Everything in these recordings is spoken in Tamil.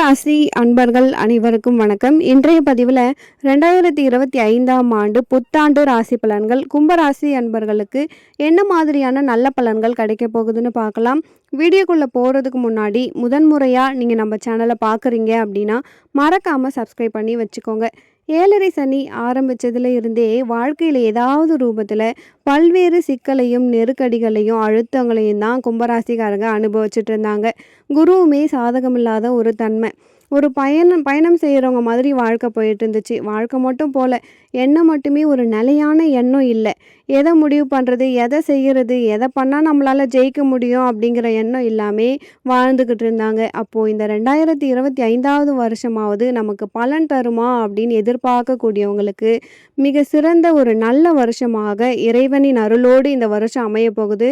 கும்பராசி அன்பர்கள் அனைவருக்கும் வணக்கம். இன்றைய பதிவில் 2025ஆம் ஆண்டு புத்தாண்டு ராசி பலன்கள் கும்பராசி அன்பர்களுக்கு என்ன மாதிரியான நல்ல பலன்கள் கிடைக்க போகுதுன்னு பார்க்கலாம். வீடியோக்குள்ளே போகிறதுக்கு முன்னாடி முதன்முறையாக நீங்கள் நம்ம சேனலை பார்க்குறீங்க அப்படின்னா மறக்காமல் சப்ஸ்கிரைப் பண்ணி வச்சுக்கோங்க. 7.5 சனி ஆரம்பித்ததுல இருந்தே வாழ்க்கையில் ஏதாவது ரூபத்தில் பல்வேறு சிக்கலையும் நெருக்கடிகளையும் அழுத்தங்களையும் தான் கும்பராசிக்காரங்க அனுபவிச்சுட்டு இருந்தாங்க. குருவுமே சாதகமில்லாத ஒரு தன்மை. ஒரு பயணம் செய்கிறவங்க மாதிரி வாழ்க்கை போயிட்டு இருந்துச்சு. வாழ்க்கை மட்டும் போல எண்ணம் மட்டுமே ஒரு நிலையான எண்ணம் இல்லை. எதை முடிவு பண்ணுறது, எதை செய்கிறது, எதை பண்ணால் நம்மளால் ஜெயிக்க முடியும் அப்படிங்கிற எண்ணம் இல்லாமல் வாழ்ந்துக்கிட்டு இருந்தாங்க. அப்போது இந்த 2025ஆவது வருஷமாவது நமக்கு பலன் தருமா அப்படின்னு எதிர்பார்க்கக்கூடியவங்களுக்கு மிக சிறந்த ஒரு நல்ல வருஷமாக இறைவனின் அருளோடு இந்த வருஷம் அமைய போகுது.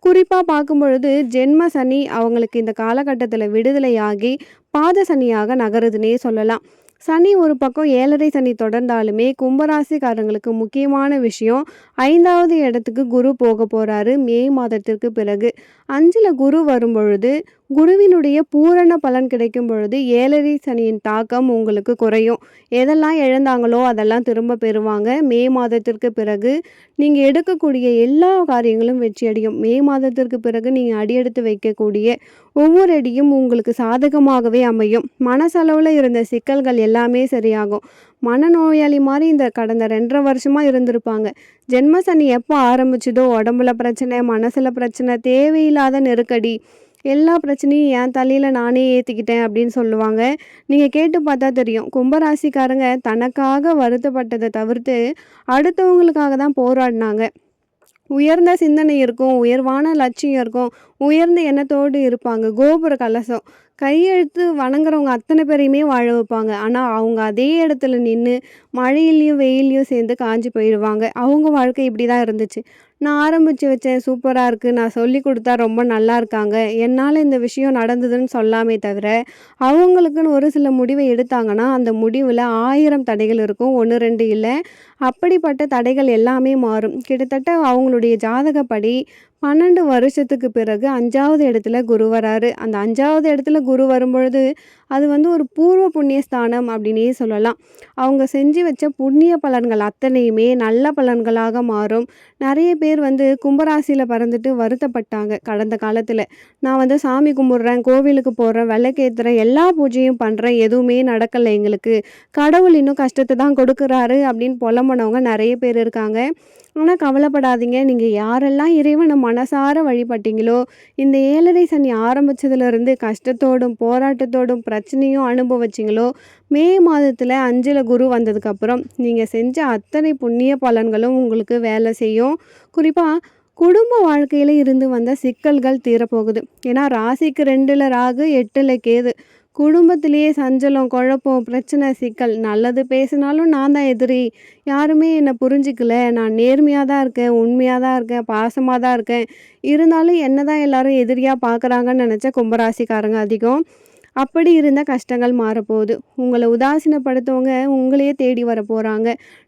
குறிப்பாக பார்க்கும் பொழுது ஜென்ம சனி அவங்களுக்கு இந்த காலகட்டத்தில் விடுதலையாகி பாத சனியாக நகருதுன்னே சொல்லலாம். சனி ஒரு பக்கம் 7.5 சனி தொடர்ந்தாலுமே கும்பராசிக்காரங்களுக்கு முக்கியமான விஷயம் 5வது இடத்துக்கு குரு போக போகிறாரு மே மாதத்திற்கு பிறகு. 5ல் குரு வரும் பொழுது குருவினுடைய பூரண பலன் கிடைக்கும் பொழுது 7.5 சனியின் தாக்கம் உங்களுக்கு குறையும். எதெல்லாம் இழந்தாங்களோ அதெல்லாம் திரும்ப பெறுவாங்க. மே மாதத்திற்கு பிறகு நீங்கள் எடுக்கக்கூடிய எல்லா காரியங்களும் வெற்றியடையும். மே மாதத்திற்கு பிறகு நீங்கள் அடியெடுத்து வைக்கக்கூடிய ஒவ்வொரு அடியும் உங்களுக்கு சாதகமாகவே அமையும். மனசளவில் இருந்த சிக்கல்கள் எல்லாமே சரியாகும். மனநோயாளி மாதிரி இந்த கடந்த 2.5 வருஷமாக இருந்திருப்பாங்க. ஜென்ம சனி எப்போ ஆரம்பிச்சதோ உடம்புல பிரச்சனை, மனசில் பிரச்சனை, தேவையில்லாத நெருக்கடி, எல்லா பிரச்சனையும் என் தலையில் நானே ஏற்றிக்கிட்டேன் அப்படின்னு சொல்லுவாங்க. நீங்கள் கேட்டு பார்த்தா தெரியும். கும்பராசிக்காரங்க தனக்காக வருத்தப்பட்டதை தவிர்த்து அடுத்தவங்களுக்காக தான் போராடினாங்க. உயர்ந்த சிந்தனை இருக்கும், உயர்வான லட்சியம் இருக்கும், உயர்ந்த எண்ணத்தோடு இருப்பாங்க. கோபுர கலசம் கையெழுத்து வணங்குறவங்க அத்தனை பேரையுமே வாழ வைப்பாங்க. ஆனால் அவங்க அதே இடத்துல நின்று மழையிலையும் வெயிலையும் சேர்ந்து காஞ்சி போயிடுவாங்க. அவங்க வாழ்க்கை இப்படி தான் இருந்துச்சு. நான் ஆரம்பித்து வச்சேன், சூப்பராக இருக்குது, நான் சொல்லி கொடுத்தா ரொம்ப நல்லா இருக்காங்க, என்னால் இந்த விஷயம் நடந்ததுன்னு சொல்லாமே தவிர அவங்களுக்குன்னு ஒரு சில முடிவை எடுத்தாங்கன்னா அந்த முடிவில் 1000 தடைகள் இருக்கும், 1 2 இல்லை. அப்படிப்பட்ட தடைகள் எல்லாமே மாறும். கிட்டத்தட்ட அவங்களுடைய ஜாதகப்படி 12 வருஷத்துக்கு பிறகு 5வது இடத்துல குரு வராரு. அந்த 5வது இடத்துல குரு வரும்பொழுது அது ஒரு பூர்வ புண்ணிய ஸ்தானம் அப்படின்னே சொல்லலாம். அவங்க செஞ்சு வச்ச புண்ணிய பலன்கள் அத்தனையுமே நல்ல பலன்களாக மாறும். நிறைய பேர் கும்பராசியில் பிறந்துட்டு வருத்தப்பட்டாங்க கடந்த காலத்தில். நான் சாமி கும்பிட்றேன், கோவிலுக்கு போகிறேன், விளக்கேற்றுறேன், எல்லா பூஜையும் பண்ணுறேன், எதுவுமே நடக்கலை, எங்களுக்கு கடவுள் இன்னும் கஷ்டத்தை தான் கொடுக்குறாரு அப்படின்னு புலம்புனவங்க நிறைய பேர் இருக்காங்க. ஆனால் கவலைப்படாதீங்க. நீங்கள் யாரெல்லாம் இறைவனை மனசார வழிபட்டீங்களோ, இந்த 7.5 சனி ஆரம்பித்ததுலேருந்து கஷ்டத்தோடும் போராட்டத்தோடும் பிரச்சனையும் அனுபவிச்சிங்களோ, மே மாதத்தில் 5ல் குரு வந்ததுக்கப்புறம் நீங்கள் செஞ்ச அத்தனை புண்ணிய பலன்களும் உங்களுக்கு வேலை செய்யும். குறிப்பாக குடும்ப வாழ்க்கையில் இருந்து வந்த சிக்கல்கள் தீரப்போகுது. ஏன்னா ராசிக்கு 2ல் ராகு, 8ல் கேது. குடும்பத்திலேயே சஞ்சலம், குழப்பம், பிரச்சனை, சிக்கல். நல்லது பேசினாலும் நான் தான் எதிரி, யாருமே என்னை புரிஞ்சிக்கல, நான் நேர்மையாக தான் இருக்கேன், உண்மையாக தான் இருக்கேன், பாசமாக தான் இருக்கேன், இருந்தாலும் என்ன தான் எல்லாரும் எதிரியாக பார்க்குறாங்கன்னு நினச்ச கும்பராசிக்காரங்க அதிகம். அப்படி இருந்த கஷ்டங்கள் மாறப்போகுது. உங்களை உதாசீனப்படுத்தவங்க உங்களையே தேடி வர போகிறாங்க.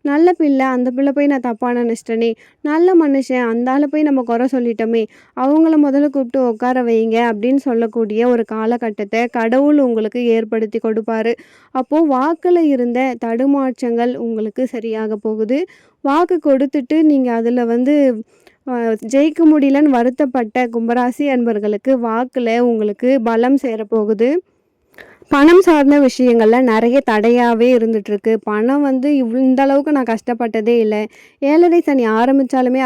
நல்ல பிள்ளை, அந்த பிள்ளை போய் நான் தப்பாக நினச்சிட்டேனே, நல்ல மனுஷன், அந்த ஆளை போய் நம்ம குறை சொல்லிட்டோமே, அவங்கள முதல்ல கூப்பிட்டு உட்கார வைங்க அப்படின்னு சொல்லக்கூடிய ஒரு காலகட்டத்தை கடவுள் உங்களுக்கு ஏற்படுத்தி கொடுப்பாரு. அப்போது வாக்கில் இருந்த தடுமாற்றங்கள் உங்களுக்கு சரியாக போகுது. வாக்கு கொடுத்துட்டு நீங்கள் அதில் ஜெயிக்க முடியலன்னு வருத்தப்பட்ட கும்பராசி அன்பர்களுக்கு வாக்கில் உங்களுக்கு பலம் சேரப்போகுது. பணம் சார்ந்த விஷயங்களில் நிறைய தடையாகவே இருந்துகிட்ருக்கு. பணம் இந்த அளவுக்கு நான் கஷ்டப்பட்டதே இல்லை. 7.5 சனி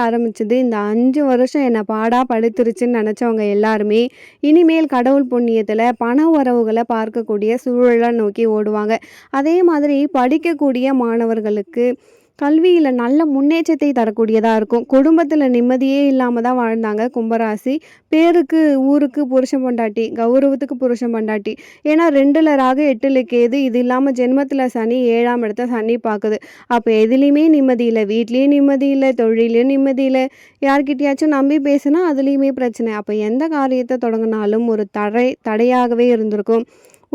ஆரம்பித்தது இந்த 5 வருஷம் என்னை பாடாக படுத்துருச்சுன்னு நினச்சவங்க எல்லாருமே இனிமேல் கடவுள் புண்ணியத்தில் பண உறவுகளை பார்க்கக்கூடிய சூழலை நோக்கி ஓடுவாங்க. அதே மாதிரி படிக்கக்கூடிய மாணவர்களுக்கு கல்வியில் நல்ல முன்னேற்றத்தை தரக்கூடியதாக இருக்கும். குடும்பத்தில் நிம்மதியே இல்லாமல் தான் வாழ்ந்தாங்க கும்பராசி. பேருக்கு ஊருக்கு புருஷன் பொண்டாட்டி, கௌரவத்துக்கு புருஷன் பொண்டாட்டி. ஏன்னா 2ல் ராகு, 8ல் கேது, இது இல்லாமல் ஜென்மத்தில் சனி, 7ஆம் இடத்த சனி பார்க்குது. அப்போ எதுலேயுமே நிம்மதி இல்லை, வீட்லேயும் நிம்மதி இல்லை, தொழிலையும் நிம்மதி இல்லை, யார்கிட்டயாச்சும் நம்பி பேசுனா அதுலேயுமே பிரச்சனை. அப்போ எந்த காரியத்தை தொடங்கினாலும் ஒரு தடையாகவே இருந்திருக்கும்.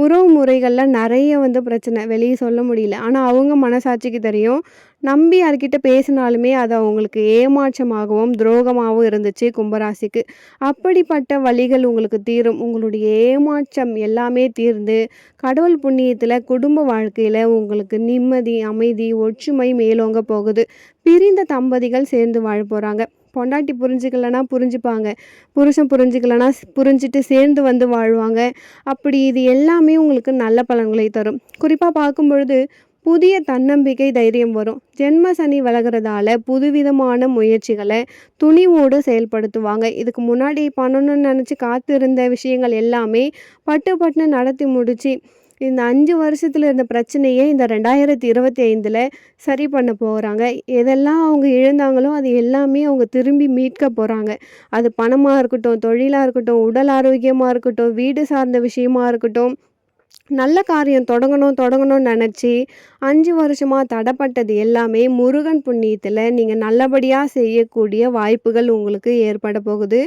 உறவு முறைகளில் நிறைய பிரச்சனை, வெளியே சொல்ல முடியல. ஆனால் அவங்க மனசாட்சிக்கு தெரியும், நம்பி யார்கிட்ட பேசினாலுமே அது அவங்களுக்கு ஏமாற்றமாகவும், துரோகமாகவும் இருந்துச்சு கும்பராசிக்கு. அப்படிப்பட்ட வலிகள் உங்களுக்கு தீரும். உங்களுடைய ஏமாற்றம் எல்லாமே தீர்ந்து, கடவுள் புண்ணியத்தில குடும்ப வாழ்க்கையில உங்களுக்கு நிம்மதி, அமைதி, ஒற்றுமை மேலோங்க போகுது. பிரிந்த தம்பதிகள் சேர்ந்து வாழ போறாங்க. பொண்டாட்டி புரிஞ்சுக்கலனா புரிஞ்சுப்பாங்க. புருஷன் புரிஞ்சுக்கலனா புரிஞ்சுட்டு சேர்ந்து வந்து வாழ்வாங்க. அப்படி இது எல்லாமே உங்களுக்கு நல்ல பலன்களை தரும். குறிப்பா பார்க்கும்பொழுது, புதிய தன்னம்பிக்கை, தைரியம் வரும். ஜென்ம சனி விலகுறதால புதுவிதமான முயற்சிகள துணிவோடு செயல்படுத்துவாங்க. இதுக்கு முன்னாடி பண்ணணும்னு நெனச்சு காத்திருந்த விஷயங்கள் எல்லாமே பட்டு பட்டுன்னு நடத்தி முடிச்சு, இந்த 5 வருஷத்துல இருந்த பிரச்சனைய இந்த 2025ல சரி பண்ண போறாங்க. எதெல்லாம் அவங்க இழந்தாங்களோ, அது எல்லாமே அவங்க திரும்பி மீட்க போறாங்க. அது பணமா இருக்கட்டும், தொழிலா இருக்கட்டும், உடல் ஆரோக்கியமா இருக்கட்டும், வீடு சார்ந்த விஷயமா இருக்கட்டும், நல்ல காரியம் தொடங்கணும்னு நெனச்சு 5 வருஷமா தடப்பட்டது எல்லாமே முருகன் புண்ணியத்துல நீங்க நல்லபடியா செய்யக்கூடிய வாய்ப்புகள் உங்களுக்கு ஏற்பட போகுது.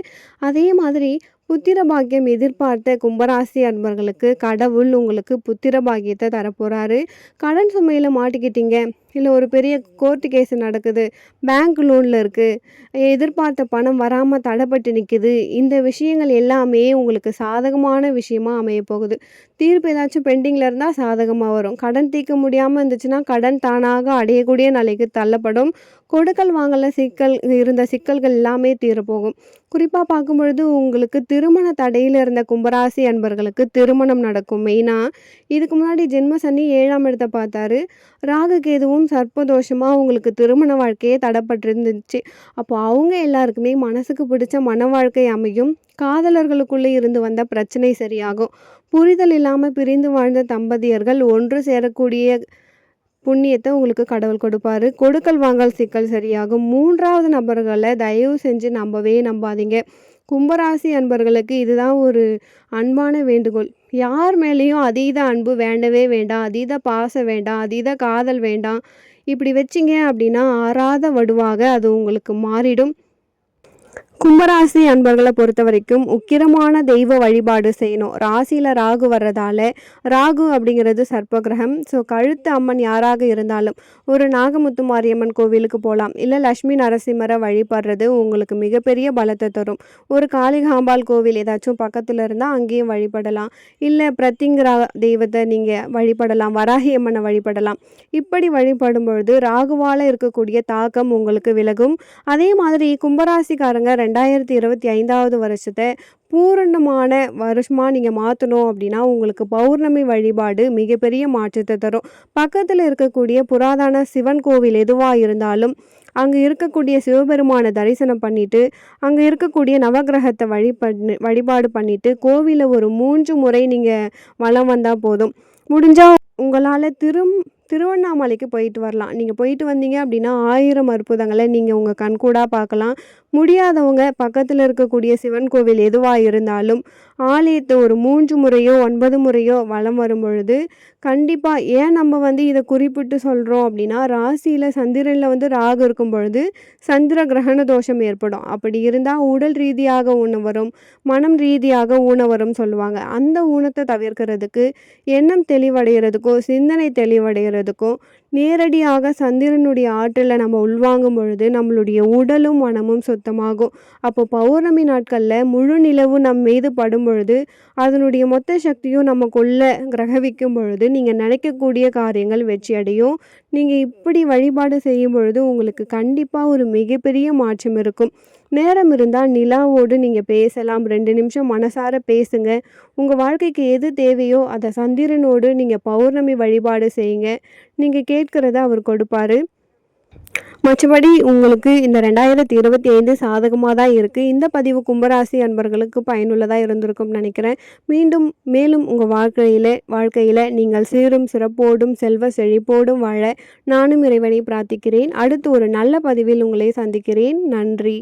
அதே மாதிரி புத்திர பாக்கியம் எதிர்பார்த்த கும்பராசி அன்பர்களுக்கு கடவுள் உங்களுக்கு புத்திர பாக்கியத்த தரப்போறாரு. கடன் சுமையில மாட்டிக்கிட்டீங்க, இல்ல ஒரு பெரிய கோர்ட் கேஸ் நடக்குது, பேங்க் லோன்ல இருக்கு, எதிர்பார்த்த பணம் வராம தடப்பட்டு நிக்குது. இந்த விஷயங்கள் எல்லாமே உங்களுக்கு சாதகமான விஷயமா அமையப் போகுது. தீர்ப்பு ஏதாச்சும் பெண்டிங்கில் இருந்தால் சாதகமாக வரும். கடன் தீர்க்க முடியாமல் இருந்துச்சுன்னா கடன் தானாக அடையக்கூடிய நிலைக்கு தள்ளப்படும். கொடுக்கல் வாங்கல இருந்த சிக்கல்கள் எல்லாமே தீரப்போகும். குறிப்பாக பார்க்கும் பொழுது உங்களுக்கு திருமண தடையில் இருந்த கும்பராசி அன்பர்களுக்கு திருமணம் நடக்கும். மெயினாக இதுக்கு முன்னாடி ஜென்ம சனி 7ஆம் இடத்தை பார்த்தாரு. ராகு கேதுவும் சர்ப்பதோஷமாக உங்களுக்கு திருமண வாழ்க்கையே தடைப்பட்டிருந்துச்சு. அப்போ அவங்க எல்லாருக்குமே மனசுக்கு பிடிச்ச மன வாழ்க்கை அமையும். காதலர்களுக்குள்ளே இருந்து வந்த பிரச்சனை சரியாகும். புரிதல் இல்லாம பிரிந்து வாழ்ந்த தம்பதியர்கள் ஒன்று சேரக்கூடிய புண்ணியத்த உங்களுக்கு கடவுள் கொடுப்பாரு. கொடுக்கல் வாங்கல் சிக்கல் சரியாகும். 3வது நபர்கள தயவு செஞ்சு நம்பவே நம்பாதீங்க. கும்பராசி அன்பர்களுக்கு இதுதான் ஒரு அன்பான வேண்டுகோள். யார் மேலேயும் அதீத அன்பு வேண்டவே வேண்டாம். அதீத பாசம் வேண்டாம். அதீத காதல் வேண்டாம். இப்படி வச்சீங்க அப்படின்னா ஆறாத வடுவாக அது உங்களுக்கு மாறிடும். கும்பராசி அன்பர்களை பொறுத்த வரைக்கும் உக்கிரமான தெய்வ வழிபாடு செய்யணும். ராசியில் ராகு வர்றதால, ராகு அப்படிங்கிறது சர்ப்ப கிரகம். ஸோ கழுத்து அம்மன் யாராக இருந்தாலும் ஒரு நாகமுத்து மாரியம்மன் கோவிலுக்கு போகலாம். இல்லை லட்சுமி நரசிம்மரை வழிபடுறது உங்களுக்கு மிகப்பெரிய பலத்தை தரும். ஒரு காளிகாம்பாள் கோவில் ஏதாச்சும் பக்கத்தில் இருந்தால் அங்கேயும் வழிபடலாம். இல்லை பிரத்திங்கிரா தெய்வத்தை நீங்கள் வழிபடலாம். வராகி அம்மனை வழிபடலாம். இப்படி வழிபடும் பொழுது ராகுவால் இருக்கக்கூடிய தாக்கம் உங்களுக்கு விலகும். அதே மாதிரி கும்பராசிக்காரங்க 2025வது வருஷத்தை பூரணமான வருஷமாக நீங்கள் மாற்றணும் அப்படின்னா உங்களுக்கு பௌர்ணமி வழிபாடு மிகப்பெரிய மாற்றத்தை தரும். பக்கத்தில் இருக்கக்கூடிய புராதன சிவன் கோவில் எதுவாக இருந்தாலும் அங்கே இருக்கக்கூடிய சிவபெருமானை தரிசனம் பண்ணிட்டு, அங்கே இருக்கக்கூடிய நவகிரகத்தை வழிபாடு பண்ணிட்டு கோவிலை ஒரு 3 முறை நீங்கள் வலம் வந்தால் போதும். முடிஞ்சால் உங்களால் திருவண்ணாமலைக்கு போயிட்டு வரலாம். நீங்கள் போயிட்டு வந்தீங்க அப்படின்னா 1000 அற்புதங்களை நீங்கள் உங்கள் கண்கூடாக பார்க்கலாம். முடியாதவங்க பக்கத்தில் இருக்கக்கூடிய சிவன் கோவில் எதுவாக இருந்தாலும் ஆலயத்தை ஒரு 3 முறையோ 9 முறையோ வலம் வரும் பொழுது கண்டிப்பாக ஏன் நம்ம இதை குறிப்பிட்டு சொல்கிறோம் அப்படின்னா, ராசியில் சந்திரனில் ராகு இருக்கும் பொழுது சந்திர கிரகண தோஷம் ஏற்படும். அப்படி இருந்தால் உடல் ரீதியாக ஊனம் வரும், மனம் ரீதியாக ஊனம் வரும் சொல்லுவாங்க. அந்த ஊனத்தை தவிர்க்கிறதுக்கு எண்ணம் தெளிவடைகிறதுக்கும் சிந்தனை தெளிவடைகிறதுக்கும் நேரடியாக சந்திரனுடைய ஆற்றலை நம்ம உள்வாங்கும் பொழுது நம்மளுடைய உடலும் மனமும் சுத்தமாகும். அப்போ பௌர்ணமி நாட்களில் முழு நிலவு நம் மீது படும் பொழுது அதனுடைய மொத்த சக்தியும் நமக்குள்ள கிரகவிக்கும் பொழுது நீங்கள் நினைக்கக்கூடிய காரியங்கள் வெற்றி அடையும். நீங்கள் இப்படி வழிபாடு செய்யும் பொழுது உங்களுக்கு கண்டிப்பாக ஒரு மிகப்பெரிய மாற்றம் இருக்கும். நேரம் இருந்தால் நிலாவோடு நீங்கள் பேசலாம். 2 நிமிஷம் மனசார பேசுங்க. உங்கள் வாழ்க்கைக்கு எது தேவையோ அதை சந்திரனோடு நீங்கள் பௌர்ணமி வழிபாடு செய்யுங்க. நீங்கள் கேட்கிறத அவர் கொடுப்பாரு. மற்றபடி உங்களுக்கு இந்த 2025 சாதகமாக தான் இருக்குது. இந்த பதிவு கும்பராசி அன்பர்களுக்கு பயனுள்ளதாக இருந்திருக்கும்னு நினைக்கிறேன். மேலும் உங்கள் வாழ்க்கையில் நீங்கள் சீரும் சிறப்போடும் செல்வ செழிப்போடும் வாழ நானும் இறைவனை பிரார்த்திக்கிறேன். அடுத்து ஒரு நல்ல பதிவில் உங்களை சந்திக்கிறேன். நன்றி.